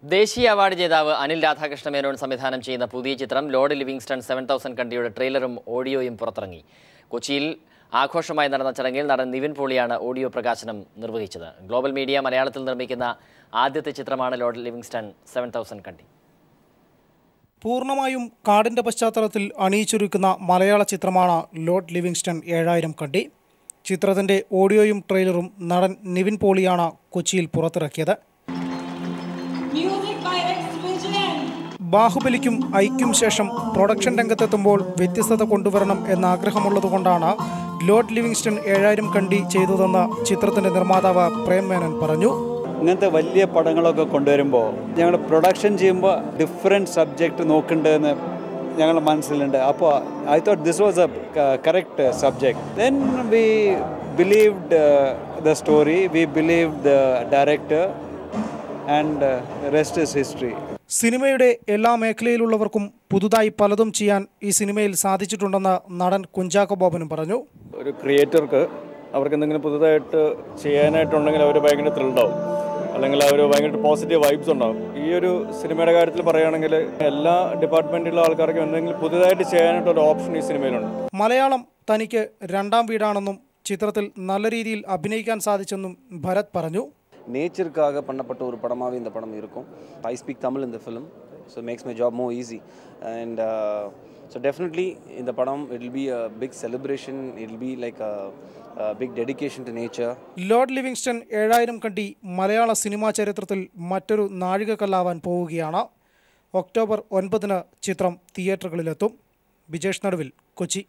ദേശീയ അവാർഡ് ജേതാവ് അനിൽ രാധാകൃഷ്ണ മേനോൻ സംവിധാനം ചെയ്യുന്ന പുതിയ ചിത്രം ലോർഡ് ലിവിങ്സ്റ്റൺ 7000 കണ്ടിയുടെ ട്രെയിലറും ഓഡിയോയും പുറത്തിറങ്ങി. കൊച്ചിയിൽ ആഘോഷമായി നടന്ന ചടങ്ങിൽ നടൻ നിവിൻ പോളിയാണ് ഓഡിയോ പ്രകാശനം നിർവഹിച്ചത്. ഗ്ലോബൽ മീഡിയ മലയാളത്തിൽ നിർമ്മിക്കുന്ന ആദ്യത്തെ ചിത്രമാണ് ലോർഡ് ലിവിങ്സ്റ്റൺ 7000 കണ്ടി. പൂർണ്ണമായും കാടിന്റെ പശ്ചാത്തലത്തിൽ അണിയിച്ചൊരുക്കുന്ന മലയാള ചിത്രമാണ് ലോർഡ് ലിവിങ്സ്റ്റൺ 7000 കണ്ടി. ചിത്രത്തിന്റെ ഓഡിയോയും ട്രെയിലറും നടൻ നിവിൻ പോളിയാണ് കൊച്ചിയിൽ പുറത്തിറക്കിയത്. ബാഹുബലിക്കും ഐക്യം ശേഷം പ്രൊഡക്ഷൻ രംഗത്തെത്തുമ്പോൾ വ്യത്യസ്തത കൊണ്ടുവരണം എന്ന ആഗ്രഹമുള്ളതുകൊണ്ടാണ് ലോർഡ് ലിവിങ്സ്റ്റൺ 7000 കണ്ടി ചെയ്തതെന്ന് ചിത്രത്തിന്റെ നിർമ്മാതാവ് പ്രേം മേനോൻ പറഞ്ഞു. ഇങ്ങനത്തെ വലിയ പടങ്ങളൊക്കെ കൊണ്ടുവരുമ്പോൾ ഞങ്ങൾ പ്രൊഡക്ഷൻ ചെയ്യുമ്പോൾ ഡിഫറെൻറ്റ് സബ്ജക്റ്റ് നോക്കേണ്ടതെന്ന് ഞങ്ങളുടെ മനസ്സിലുണ്ട്. അപ്പോൾ I thought this was a correct subject. Then we believed the story, we believed the director and rest is history. സിനിമയുടെ എല്ലാ മേഖലയിലുള്ളവർക്കും പുതുതായി പലതും ചെയ്യാൻ ഈ സിനിമയിൽ സാധിച്ചിട്ടുണ്ടെന്ന് നടൻ കുഞ്ചാക്കോ ബോബനും പറഞ്ഞു. ഒരു ക്രിയേറ്റർക്ക് അവർക്ക് എന്തെങ്കിലും പുതുതായിട്ട് ചെയ്യാനായിട്ടുണ്ടെങ്കിൽ അവർ ഭയങ്കര ത്രില്ഡാവും, അല്ലെങ്കിൽ അവർ ഭയങ്കര പോസിറ്റീവ് വൈബ്സ് ഉണ്ടാവും. ഈ ഒരു സിനിമയുടെ കാര്യത്തിൽ പറയുകയാണെങ്കിൽ എല്ലാ ഡിപ്പാർട്ട്മെൻറ്റിലുള്ള ആൾക്കാർക്കും എന്തെങ്കിലും പുതുതായിട്ട് ചെയ്യാനായിട്ടൊരു ഓപ്ഷൻ ഈ സിനിമയിലുണ്ട്. മലയാളം തനിക്ക് രണ്ടാം വീടാണെന്നും ചിത്രത്തിൽ നല്ല രീതിയിൽ അഭിനയിക്കാൻ സാധിച്ചെന്നും ഭരത് പറഞ്ഞു. நேச்சருக்காக பண்ணப்பட்ட ஒரு படமாகவே இந்த படம் இருக்கும். I speak Tamil in the film, so it makes my job more easy. And so definitely இந்த படம், it will be a big celebration, it will be like a big dedication to nature. Lord Livingstone 7000 Kandi Malayala cinema ചരിത്രത്തിൽ മറ്റൊരു നാഴികക്കല്ലാവാൻ പോവുകയാണ്. October 9 ചിത്രം തിയേറ്ററുകളിലെത്തും. ബിജേഷ് നടുവിൽ, കൊച്ചി.